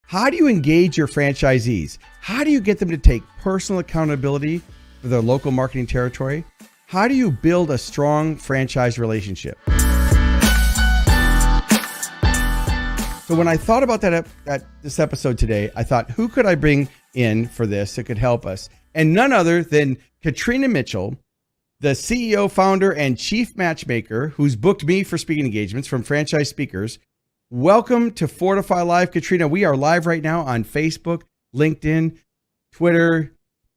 How do you engage your franchisees? How do you get them to take personal accountability for their local marketing territory? How do you build a strong franchise relationship? So when I thought about this episode today, I thought, who could I bring in for this that could help us? And none other than Katrina Mitchell, the CEO, founder, and chief matchmaker who's booked me for speaking engagements from Franchise Speakers. Welcome to FORDIFY Live, Katrina. We are live right now on Facebook, LinkedIn, Twitter,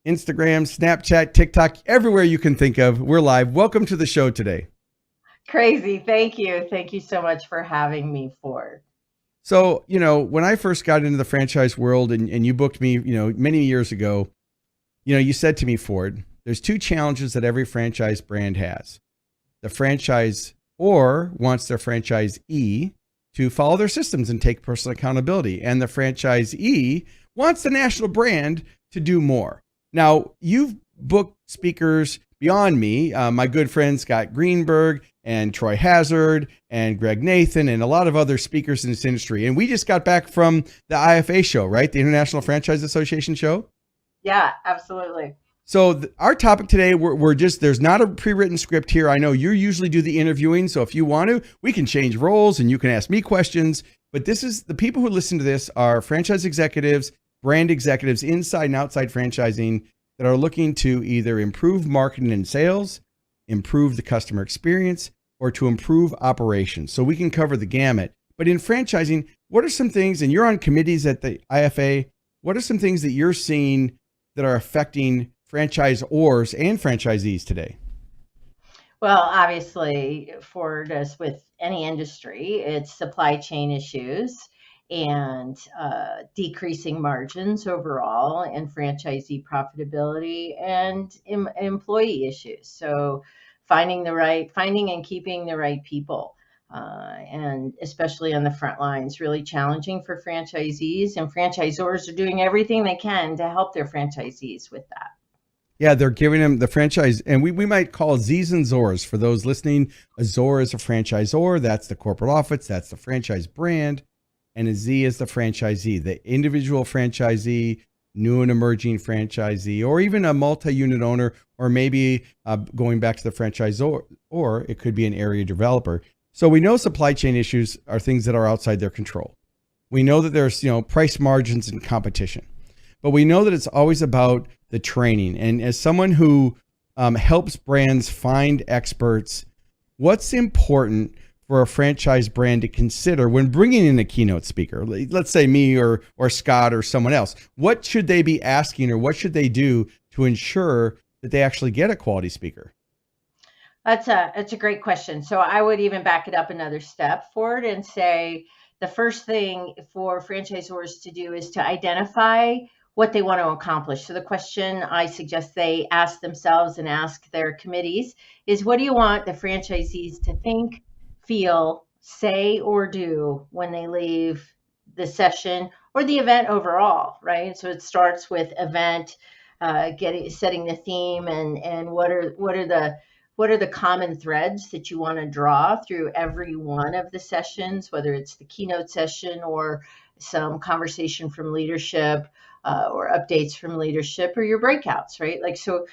Instagram, Snapchat, TikTok, everywhere you can think of. We're live. Welcome to the show today. Crazy. Thank you. Thank you so much for having me, Ford. So, when I first got into the franchise world and you booked me, many years ago, you said to me, Ford, there's two challenges that every franchise brand has. The franchisor wants their franchisee to follow their systems and take personal accountability. And the franchisee wants the national brand to do more. Now, you've booked speakers beyond me, my good friend Scott Greenberg and Troy Hazard and Greg Nathan and a lot of other speakers in this industry. And we just got back from the IFA show, right? The International Franchise Association show. Yeah, absolutely. So our topic today, there's not a pre-written script here. I know you usually do the interviewing. So if you want to, we can change roles and you can ask me questions. But this is the people who listen to this are franchise executives, brand executives inside and outside franchising that are looking to either improve marketing and sales, improve the customer experience, or to improve operations. So we can cover the gamut. But in franchising, what are some things, and you're on committees at the IFA, what are some things that you're seeing that are affecting franchisors and franchisees today? Well, obviously, for us with any industry, it's supply chain issues and decreasing margins overall and franchisee profitability and employee issues. So finding and keeping the right people. And especially on the front lines, really challenging for franchisees, and franchisors are doing everything they can to help their franchisees with that. Yeah, they're giving them the franchise, and we might call Z's and Zors for those listening. A Zor is a franchisor, that's the corporate office, that's the franchise brand, and a Z is the franchisee, the individual franchisee, new and emerging franchisee, or even a multi-unit owner, or maybe going back to the franchisor, or it could be an area developer. So we know supply chain issues are things that are outside their control. We know that there's, price margins and competition, but we know that it's always about the training. And as someone who helps brands find experts, what's important for a franchise brand to consider when bringing in a keynote speaker? Let's say me or Scott or someone else. What should they be asking, or what should they do to ensure that they actually get a quality speaker? That's a great question. So I would even back it up another step forward and say the first thing for franchisors to do is to identify what they want to accomplish. So the question I suggest they ask themselves and ask their committees is, what do you want the franchisees to think, feel, say, or do when they leave the session or the event overall, right? So it starts with event, setting the theme, and what are the common threads that you want to draw through every one of the sessions, whether it's the keynote session or some conversation from leadership or updates from leadership or your breakouts, right? Like, so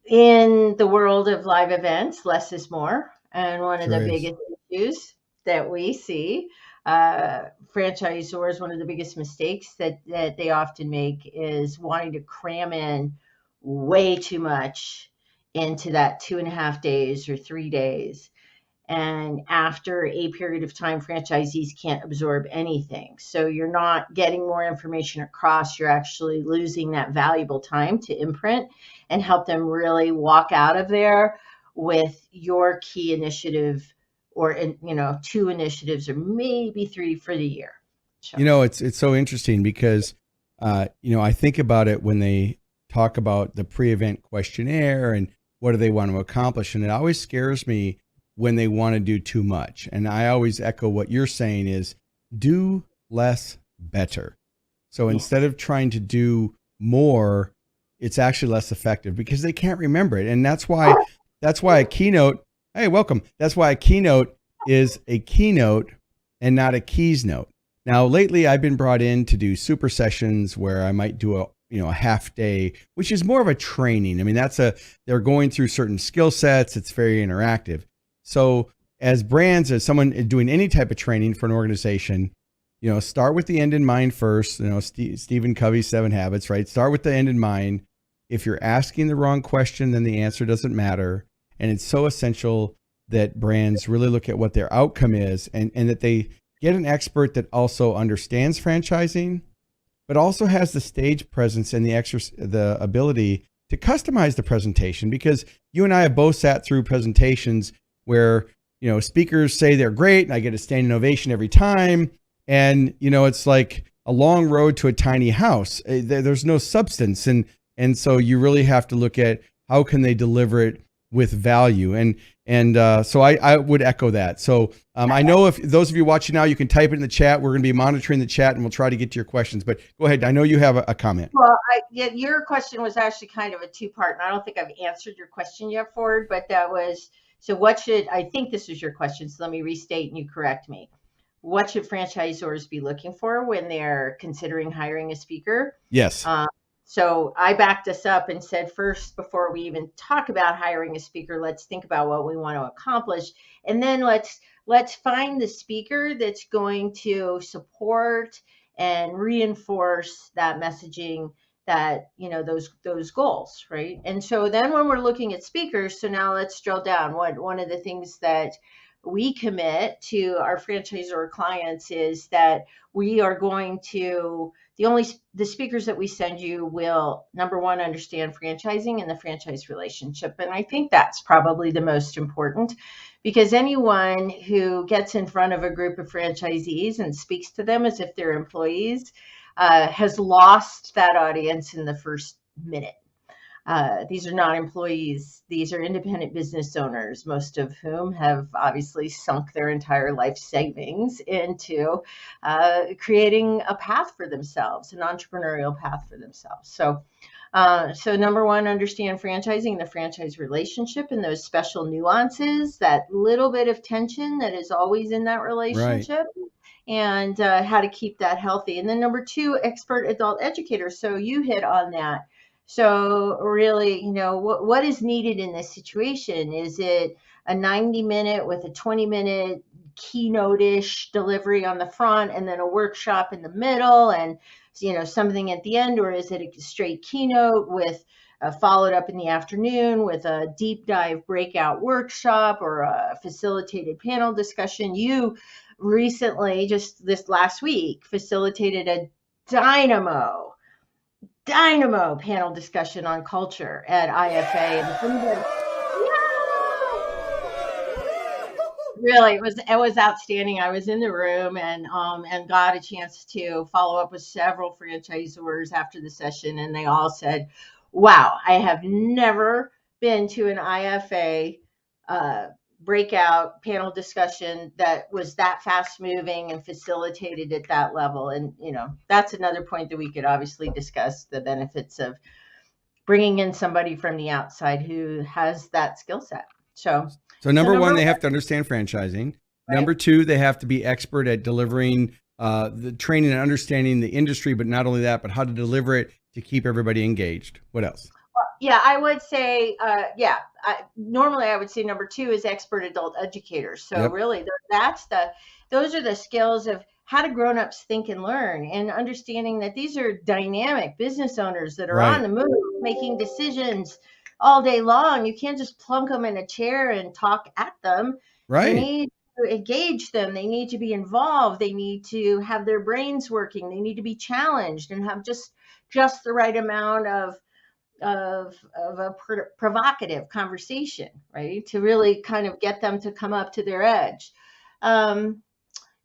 in the world of live events, less is more. And one of the biggest issues that we see, franchisors, one of the biggest mistakes that they often make is wanting to cram in way too much into that 2.5 days or 3 days. And after a period of time, franchisees can't absorb anything. So you're not getting more information across. You're actually losing that valuable time to imprint and help them really walk out of there with your key initiative, or 2 initiatives or maybe 3 for the year. So. It's so interesting because, I think about it when they talk about the pre-event questionnaire and what do they want to accomplish. And it always scares me when they want to do too much. And I always echo what you're saying is do less better. So instead of trying to do more, it's actually less effective because they can't remember it. And that's why a keynote, hey, welcome. That's why a keynote is a keynote and not a keys note. Now, lately, I've been brought in to do super sessions where I might do a half day, which is more of a training. I mean, they're going through certain skill sets. It's very interactive. So as brands, as someone doing any type of training for an organization, start with the end in mind first. Stephen Covey's 7 Habits, right? Start with the end in mind. If you're asking the wrong question, then the answer doesn't matter. And it's so essential that brands really look at what their outcome is and that they get an expert that also understands franchising, but also has the stage presence and the ability to customize the presentation. Because you and I have both sat through presentations where, speakers say they're great and I get a standing ovation every time. And, it's like a long road to a tiny house. There's no substance. And so you really have to look at how can they deliver it with value. And so I would echo that. So I know if those of you watching now, you can type it in the chat. We're going to be monitoring the chat and we'll try to get to your questions. But go ahead. I know you have a comment. Well, your question was actually kind of a 2-part, and I don't think I've answered your question yet, Ford, but that was, so I think this was your question, so let me restate and you correct me. What should franchisors be looking for when they're considering hiring a speaker? Yes. So I backed us up and said, first, before we even talk about hiring a speaker, let's think about what we want to accomplish. And then let's find the speaker that's going to support and reinforce that messaging, that, those goals, right? And so then when we're looking at speakers, so now let's drill down. One of the things that we commit to our franchisor clients is that we are going to, the speakers that we send you will, number one, understand franchising and the franchise relationship. And I think that's probably the most important, because anyone who gets in front of a group of franchisees and speaks to them as if they're employees has lost that audience in the first minute. These are not employees. These are independent business owners, most of whom have obviously sunk their entire life savings into creating a path for themselves, an entrepreneurial path for themselves. So number one, understand franchising, the franchise relationship, and those special nuances, that little bit of tension that is always in that relationship. Right. And how to keep that healthy. And then number 2, expert adult educators. So you hit on that. So really, what is needed in this situation? Is it a 90-minute with a 20-minute keynote-ish delivery on the front and then a workshop in the middle and, something at the end? Or is it a straight keynote with followed up in the afternoon with a deep dive breakout workshop or a facilitated panel discussion? You recently, just this last week, facilitated a dynamo panel discussion on culture at IFA. Really, it was outstanding. I was in the room and got a chance to follow up with several franchisors after the session, and they all said, "Wow, I have never been to an IFA breakout panel discussion that was that fast moving and facilitated at that level." And, that's another point that we could obviously discuss, the benefits of bringing in somebody from the outside who has that skill set. So number one, they have to understand franchising. Right. Number 2, they have to be expert at delivering the training and understanding the industry, but not only that, but how to deliver it to keep everybody engaged. What else? Yeah, I would say, normally I would say number 2 is expert adult educators. So yep. Really, those are the skills of how do grownups think and learn, and understanding that these are dynamic business owners that are right. on the move, making decisions all day long. You can't just plunk them in a chair and talk at them. Right. You need to engage them. They need to be involved. They need to have their brains working. They need to be challenged and have just the right amount of a provocative conversation, right? To really kind of get them to come up to their edge.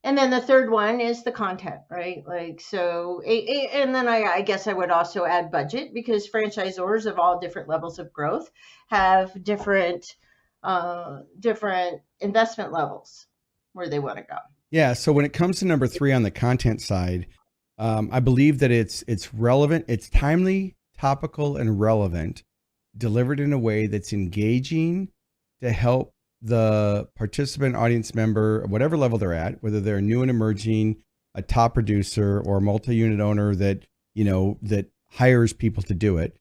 And then the third one is the content, right? Like, so, and then I guess I would also add budget, because franchisors of all different levels of growth have different investment levels where they want to go. Yeah. So when it comes to number 3 on the content side, I believe that it's relevant, it's timely, topical, and relevant, delivered in a way that's engaging to help the participant, audience member, whatever level they're at, whether they're new and emerging, a top producer or a multi-unit owner that, that hires people to do it,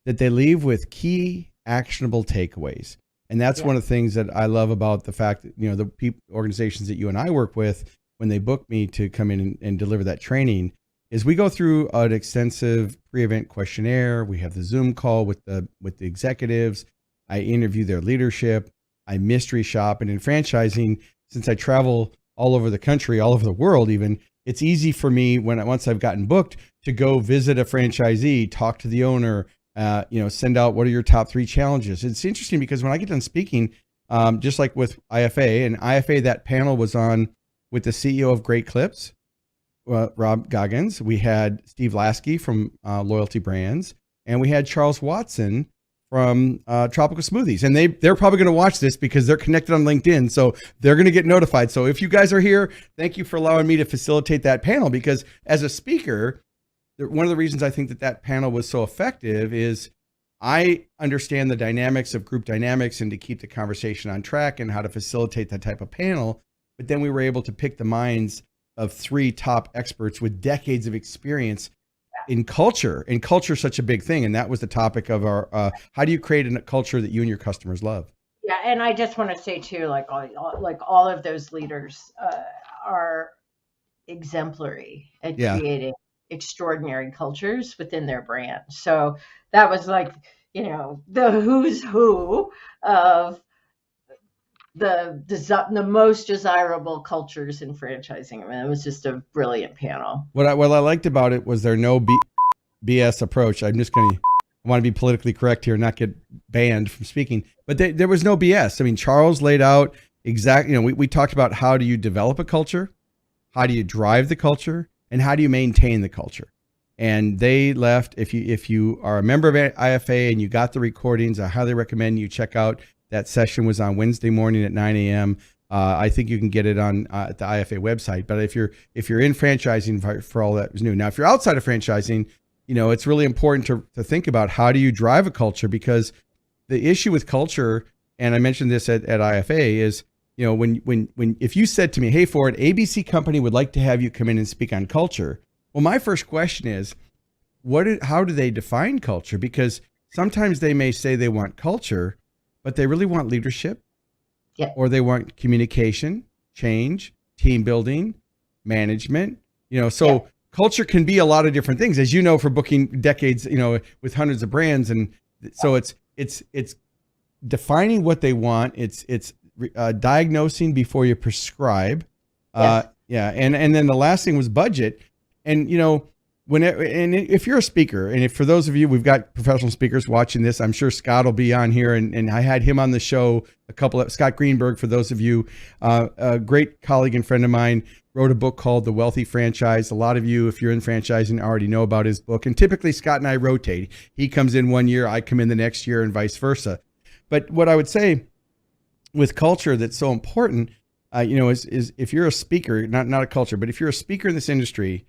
that they leave with key actionable takeaways. And that's one of the things that I love about the fact that, the organizations that you and I work with, when they book me to come in and deliver that training, is we go through an extensive pre-event questionnaire. We have the Zoom call with the executives. I interview their leadership. I mystery shop. And in franchising, since I travel all over the country, all over the world even, it's easy for me once I've gotten booked to go visit a franchisee, talk to the owner, send out what are your top 3 challenges. It's interesting because when I get done speaking, just like with IFA, and IFA, that panel was on with the CEO of Great Clips, Rob Goggins. We had Steve Lasky from Loyalty Brands, and we had Charles Watson from Tropical Smoothies. And they're probably going to watch this because they're connected on LinkedIn. So they're going to get notified. So if you guys are here, thank you for allowing me to facilitate that panel, because as a speaker, one of the reasons I think that panel was so effective is I understand the dynamics of group dynamics and to keep the conversation on track and how to facilitate that type of panel. But then we were able to pick the minds of 3 top experts with decades of experience in culture. And culture is such a big thing. And that was the topic of our, how do you create a culture that you and your customers love? Yeah. And I just want to say too, like all of those leaders are exemplary at creating extraordinary cultures within their brand. So that was like, the who's who of the most desirable cultures in franchising. I mean, it was just a brilliant panel. What I liked about it was there no BS approach. I want to be politically correct here, not get banned from speaking, but there was no BS. I mean, Charles laid out exactly, we talked about how do you develop a culture, how do you drive the culture, and how do you maintain the culture? And they left. If you are a member of IFA and you got the recordings, I highly recommend you check out. That session was on Wednesday morning at 9 a.m. I think you can get it on at the IFA website. But if you're in franchising, for all that was new. Now, if you're outside of franchising, it's really important to think about how do you drive a culture, because the issue with culture, and I mentioned this at IFA, is when if you said to me, hey, Ford, ABC company would like to have you come in and speak on culture. Well, my first question is, how do they define culture? Because sometimes they may say they want culture, but they really want leadership, or they want communication, change, team building, management. Culture can be a lot of different things, as you know, for booking decades, with hundreds of brands, and so it's defining what they want. It's diagnosing before you prescribe. And then the last thing was budget. And if you're a speaker, and if for those of you, we've got professional speakers watching this, I'm sure Scott will be on here, and I had him on the show Scott Greenberg, for those of you, a great colleague and friend of mine, wrote a book called The Wealthy Franchise. A lot of you, if you're in franchising, already know about his book. And typically Scott and I rotate. He comes in one year, I come in the next year, and vice versa. But what I would say with culture that's so important, is if you're a speaker, not a culture, but if you're a speaker in this industry,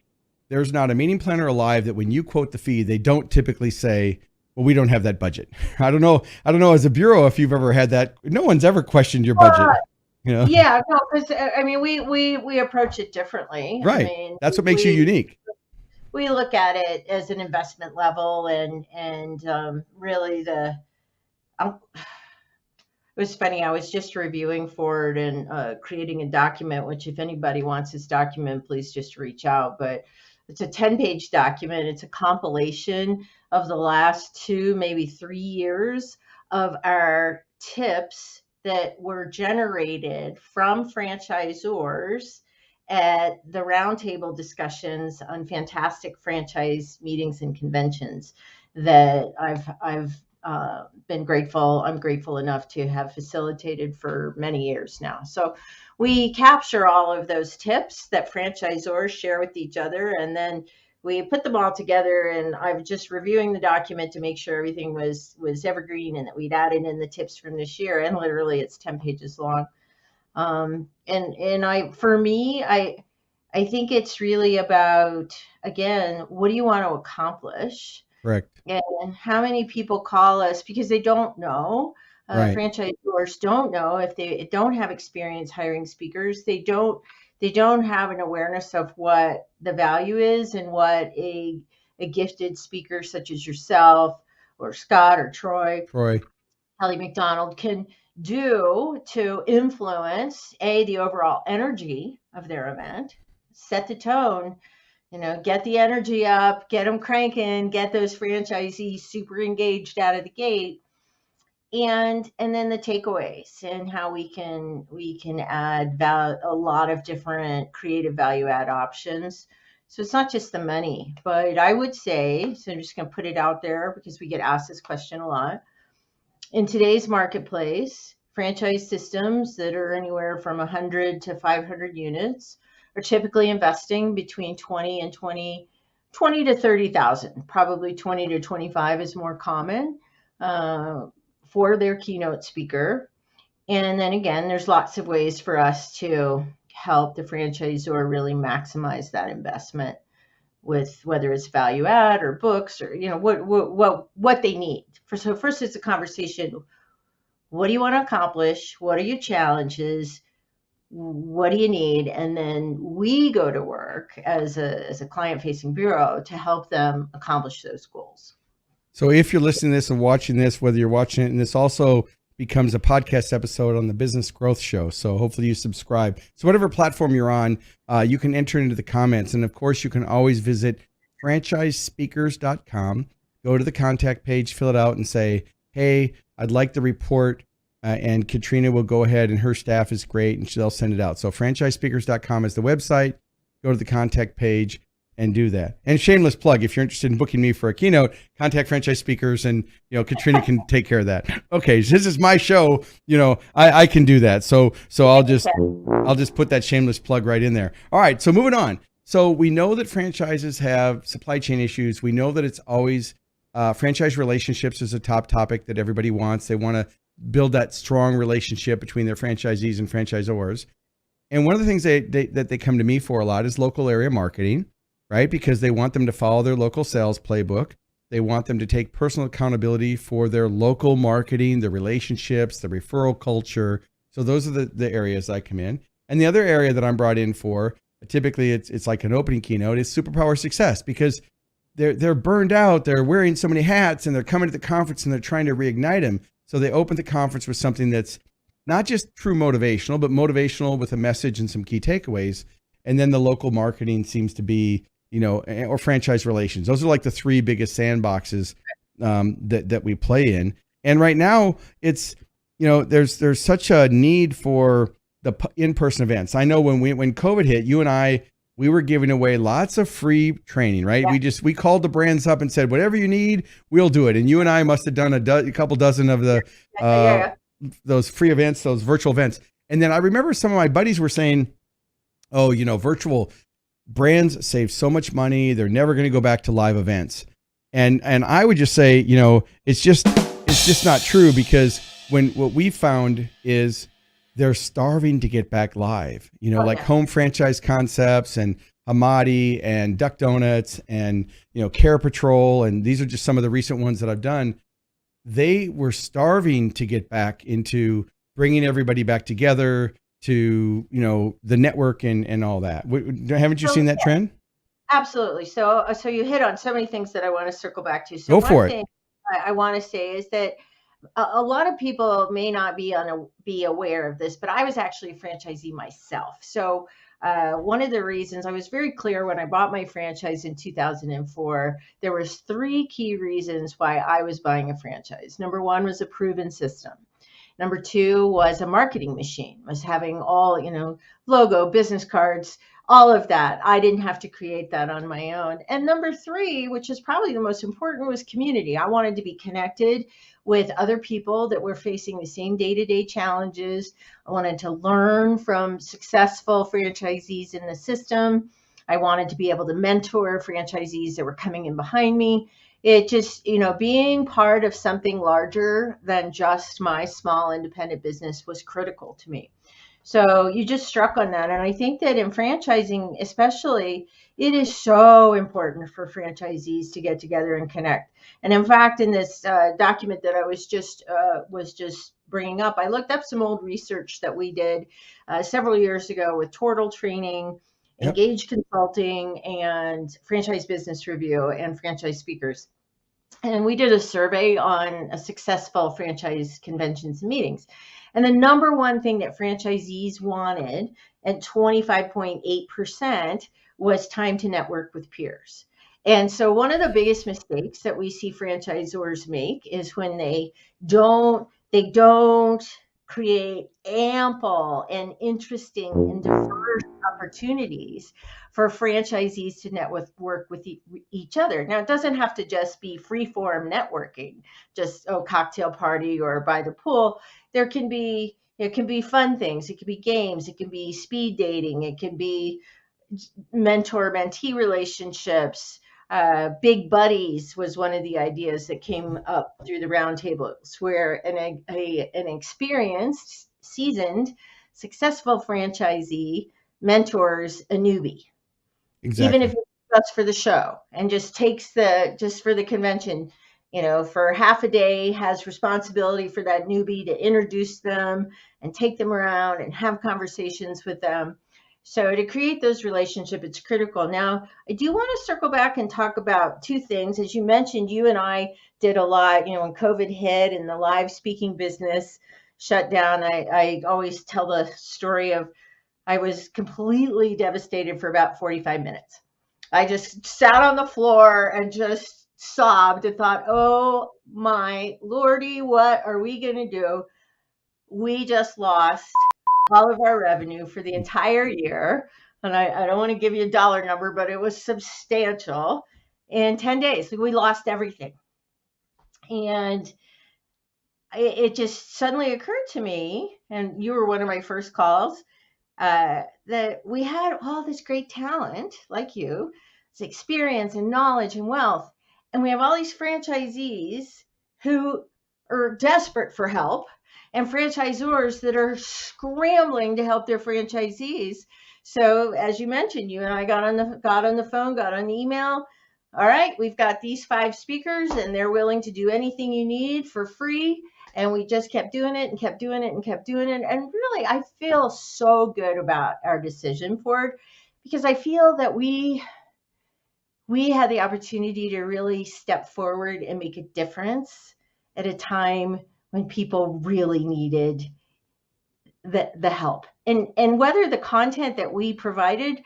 there's not a meeting planner alive that when you quote the fee, they don't typically say, well, we don't have that budget. I don't know as a bureau, if you've ever had that. No one's ever questioned your budget. Yeah, no, because we approach it differently. Right. I mean, that's what makes you unique. We look at it as an investment level, and really it was funny. I was just reviewing Ford and creating a document, which if anybody wants this document, please just reach out. But it's a 10-page document. It's a compilation of the last 2, maybe 3 years of our tips that were generated from franchisors at the roundtable discussions on fantastic franchise meetings and conventions that I've been grateful. I'm grateful enough to have facilitated for many years now. So we capture all of those tips that franchisors share with each other, and then we put them all together. And I'm just reviewing the document to make sure everything was evergreen and that we'd added in the tips from this year. And literally, it's 10 pages long. For me, I think it's really about, again, what do you want to accomplish? Correct. And how many people call us because they don't know. Right. Franchisors don't know if they don't have experience hiring speakers. They don't they don't have an awareness of what the value is and what a gifted speaker such as yourself or Scott or Troy, Kelly McDonald can do to influence the overall energy of their event, set the tone, get the energy up, get them cranking, get those franchisees super engaged out of the gate, and then the takeaways and how we can add a lot of different creative value add options. So it's not just the money, but I would say, so I'm just going to put it out there because we get asked this question a lot. In today's marketplace, franchise systems that are anywhere from 100 to 500 units are typically investing between 20 to 30,000. Probably 20 to 25 is more common for their keynote speaker. And then again, there's lots of ways for us to help the franchisor really maximize that investment with whether it's value add or books or what they need. So first it's a conversation. What do you want to accomplish? What are your challenges? What do you need? And then we go to work as a client-facing bureau to help them accomplish those goals. So if you're listening to this and watching this, whether you're watching it, and this also becomes a podcast episode on the Business Growth Show. So hopefully you subscribe. So whatever platform you're on, you can enter into the comments. And of course, you can always visit franchisespeakers.com, go to the contact page, fill it out and say, hey, I'd like the report. And Katrina will go ahead, and her staff is great, and they'll send it out. So franchisespeakers.com is the website. Go to the contact page and do that. And shameless plug, if you're interested in booking me for a keynote, contact Franchise Speakers, and Katrina can take care of that. Okay, so this is my show. I can do that. So I'll just put that shameless plug right in there. All right, so moving on. So we know that franchises have supply chain issues. We know that it's always franchise relationships is a top topic that everybody wants. They want to build that strong relationship between their franchisees and franchisors. And one of the things that they come to me for a lot is local area marketing, right? Because they want them to follow their local sales playbook. They want them to take personal accountability for their local marketing, their relationships, the referral culture. So those are the areas I come in. And the other area that I'm brought in for, typically it's like an opening keynote, is superpower success, because they're burned out. They're wearing so many hats, and they're coming to the conference and they're trying to reignite them. So they open the conference with something that's not just true motivational, but motivational with a message and some key takeaways. And then the local marketing seems to be, or franchise relations. Those are like the three biggest sandboxes that we play in. And right now it's, there's such a need for the in-person events. I know when COVID hit, you and I, we were giving away lots of free training, right? Yeah. We called the brands up and said, whatever you need, we'll do it. And you and I must have done a couple dozen of those free events, those virtual events. And then I remember some of my buddies were saying, oh, virtual brands save so much money. They're never going to go back to live events. And I would just say, it's just not true, because what we found is they're starving to get back live, like home franchise concepts and Hamadi and Duck Donuts and, Care Patrol. And these are just some of the recent ones that I've done. They were starving to get back into bringing everybody back together to, the network and all that. Haven't you seen that trend? Absolutely. So you hit on so many things that I want to circle back to. So go for it. Thing I want to say is that a lot of people may not be aware of this, but I was actually a franchisee myself. So one of the reasons I was very clear when I bought my franchise in 2004, there was 3 key reasons why I was buying a franchise. Number 1 was a proven system. Number 2 was a marketing machine, was having all, logo, business cards, all of that. I didn't have to create that on my own. And number 3, which is probably the most important, was community. I wanted to be connected with other people that were facing the same day-to-day challenges. I wanted to learn from successful franchisees in the system. I wanted to be able to mentor franchisees that were coming in behind me. It just, being part of something larger than just my small independent business was critical to me. So you just struck on that. And I think that in franchising, especially, it is so important for franchisees to get together and connect. And in fact, in this document that I was just bringing up, I looked up some old research that we did several years ago with Tortal Training, Yep. Engage Consulting, and Franchise Business Review and Franchise Speakers. And we did a survey on a successful franchise conventions and meetings. And the number one thing that franchisees wanted at 25.8% was time to network with peers. And so one of the biggest mistakes that we see franchisors make is when they don't create ample and interesting and diverse opportunities for franchisees to network with each other. Now, it doesn't have to just be free-form networking, just cocktail party or by the pool. It can be fun things. It can be games. It can be speed dating. It can be mentor-mentee relationships. Big buddies was one of the ideas that came up through the roundtables, where an experienced, seasoned, successful franchisee mentors a newbie. Exactly. Even if it's just for the show and just for the convention, for half a day, has responsibility for that newbie to introduce them and take them around and have conversations with them. So to create those relationships, it's critical. Now, I do want to circle back and talk about two things. As you mentioned, you and I did a lot, when COVID hit and the live speaking business shut down. I always tell the story of I was completely devastated for about 45 minutes. I just sat on the floor and just sobbed and thought, oh my Lordy, what are we going to do? We just lost all of our revenue for the entire year. And I don't want to give you a dollar number, but it was substantial. In 10 days, we lost everything. And it just suddenly occurred to me, and you were one of my first calls, that we had all this great talent like you, this experience and knowledge and wealth. And we have all these franchisees who are desperate for help and franchisors that are scrambling to help their franchisees. So as you mentioned, you and I got on the phone, got on the email. All right, we've got these 5 speakers and they're willing to do anything you need for free. And we just kept doing it and kept doing it and kept doing it. And really, I feel so good about our decision for it, because I feel that we had the opportunity to really step forward and make a difference at a time when people really needed the help. And whether the content that we provided,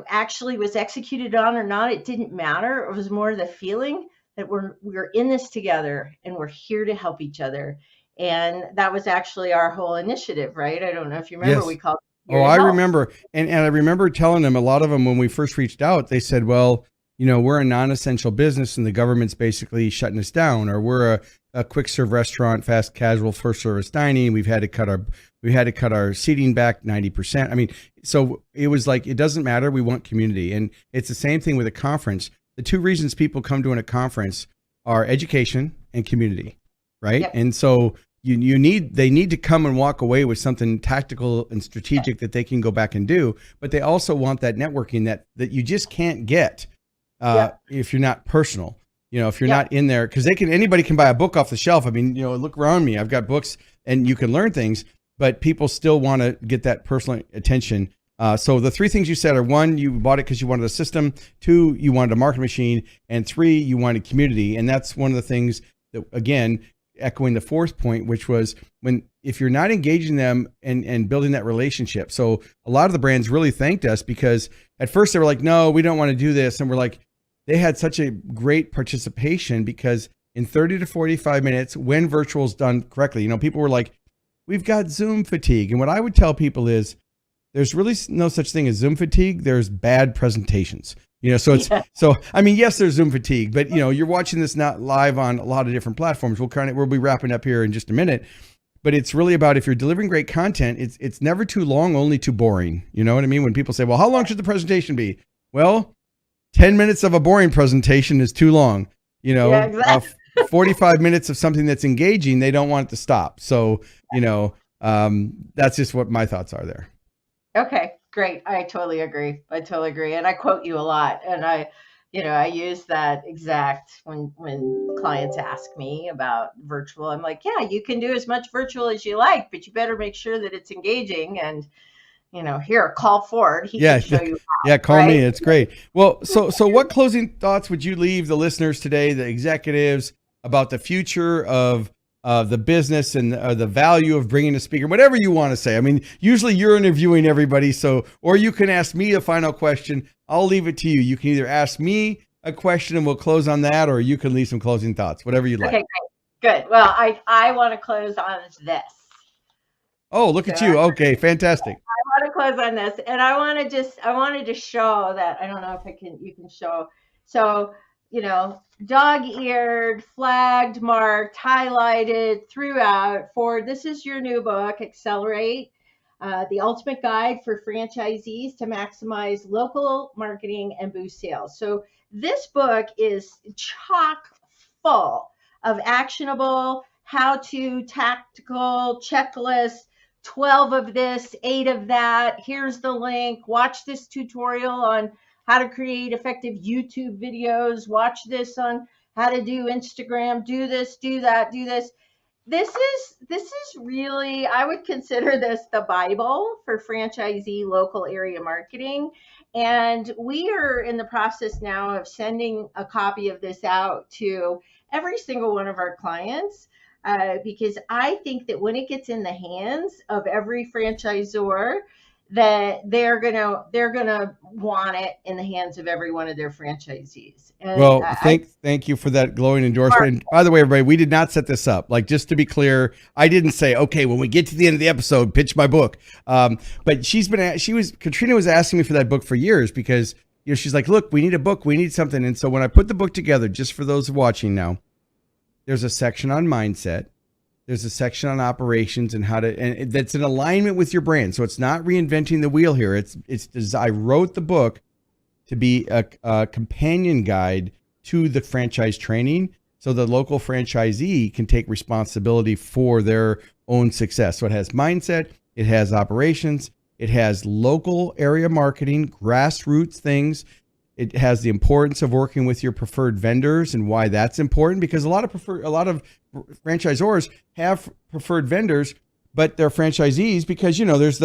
actually was executed on or not, it didn't matter. It was more the feeling that we're in this together and we're here to help each other. And that was actually our whole initiative, right? I don't know if you remember, Yes. we called it. Oh, I remember. And I remember telling them, a lot of them, when we first reached out, they said, well, we're a non-essential business and the government's basically shutting us down, or we're a quick serve restaurant, fast casual, first service dining. We had to cut our seating back 90%. I mean, so it was like, it doesn't matter. We want community. And it's the same thing with a conference. The 2 reasons people come to a conference are education and community, right? Yep. And so they need to come and walk away with something tactical and strategic that they can go back and do. But they also want that networking that you just can't get if you're not personal. If you're not in there, because anybody can buy a book off the shelf. I mean, look around me. I've got books and you can learn things, but people still want to get that personal attention. So the 3 things you said are: 1, you bought it because you wanted a system; 2, you wanted a market machine; and 3, you wanted community. And that's one of the things that, again, echoing the 4th point, which was if you're not engaging them and building that relationship. So a lot of the brands really thanked us, because at first they were like, no, we don't want to do this. And we're like, they had such a great participation, because in 30 to 45 minutes, when virtual is done correctly, people were like, we've got Zoom fatigue. And what I would tell people is, there's really no such thing as Zoom fatigue. There's bad presentations. So I mean, yes, there's Zoom fatigue, but you're watching this not live on a lot of different platforms. We'll be wrapping up here in just a minute, but it's really about, if you're delivering great content, it's never too long, only too boring. You know what I mean? When people say, well, how long should the presentation be? Well, 10 minutes of a boring presentation is too long. 45 minutes of something that's engaging, they don't want it to stop. So, that's just what my thoughts are there. Okay, great. I totally agree. And I quote you a lot. And I use that exact when clients ask me about virtual. I'm like, yeah, you can do as much virtual as you like, but you better make sure that it's engaging. And here, call Ford. He can Yeah, show you yeah, how, call me. right? It's great. Well, so what closing thoughts would you leave the listeners today, the executives, about the future of the business and the value of bringing a speaker, whatever you want to say? I mean, usually you're interviewing everybody, or you can ask me a final question. I'll leave it to you. You can either ask me a question and we'll close on that, or you can leave some closing thoughts, whatever you'd like. Okay, great. Good. Well, I want to close on this. Oh, look So at you. Okay, fantastic. I want to close on this, and I wanted to show that. I don't know if you can show. So, dog-eared, flagged, marked, highlighted throughout. Ford, this is your new book, Accelerate, the ultimate guide for franchisees to maximize local marketing and boost sales. So this book is chock full of actionable, how-to, tactical checklists. 12 of this, 8 of that. Here's the link. Watch this tutorial on how to create effective YouTube videos. Watch this on how to do Instagram. Do this, do that, do this. This is really, I would consider this the Bible for franchisee local area marketing. And we are in the process now of sending a copy of this out to every single one of our clients. Because I think that when it gets in the hands of every franchisor, that they're gonna want it in the hands of every one of their franchisees. And Well, thank you for that glowing endorsement. And by the way, everybody, we did not set this up. Like, just to be clear, I didn't say, okay, when we get to the end of the episode, pitch my book. But Katrina was asking me for that book for years because she's like, look, we need a book, we need something. And so when I put the book together, just for those watching now, there's a section on mindset. There's a section on operations and and that's in alignment with your brand. So it's not reinventing the wheel here. I wrote the book to be a companion guide to the franchise training, so the local franchisee can take responsibility for their own success. So it has mindset, it has operations, it has local area marketing, grassroots things. It has the importance of working with your preferred vendors and why that's important, because a lot of franchisors have preferred vendors, but they're franchisees because, there's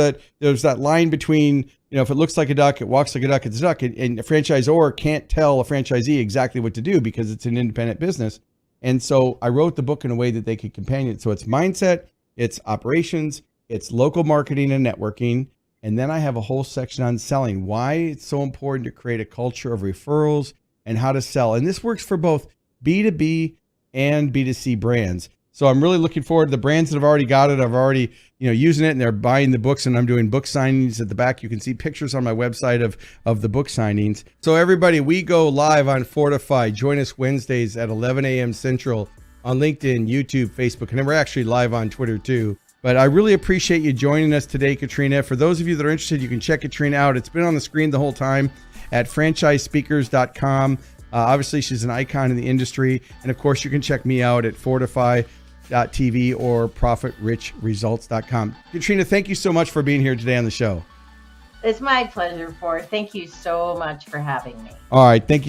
that line between, if it looks like a duck, it walks like a duck, it's a duck. And a franchisor can't tell a franchisee exactly what to do because it's an independent business. And so I wrote the book in a way that they could companion it. So it's mindset, it's operations, it's local marketing and networking. And then I have a whole section on selling, why it's so important to create a culture of referrals and how to sell. And this works for both B2B and B2C brands. So I'm really looking forward to the brands that have already got it. I've already, using it, and they're buying the books, and I'm doing book signings at the back. You can see pictures on my website of the book signings. So everybody, we go live on FORDIFY. Join us Wednesdays at 11 a.m. Central on LinkedIn, YouTube, Facebook, and then we're actually live on Twitter too. But I really appreciate you joining us today, Katrina. For those of you that are interested, you can check Katrina out. It's been on the screen the whole time at franchisespeakers.com. Obviously, she's an icon in the industry. And of course, you can check me out at FORDIFY.tv or ProfitRichResults.com. Katrina, thank you so much for being here today on the show. It's my pleasure, Ford. Thank you so much for having me. All right. Thank you.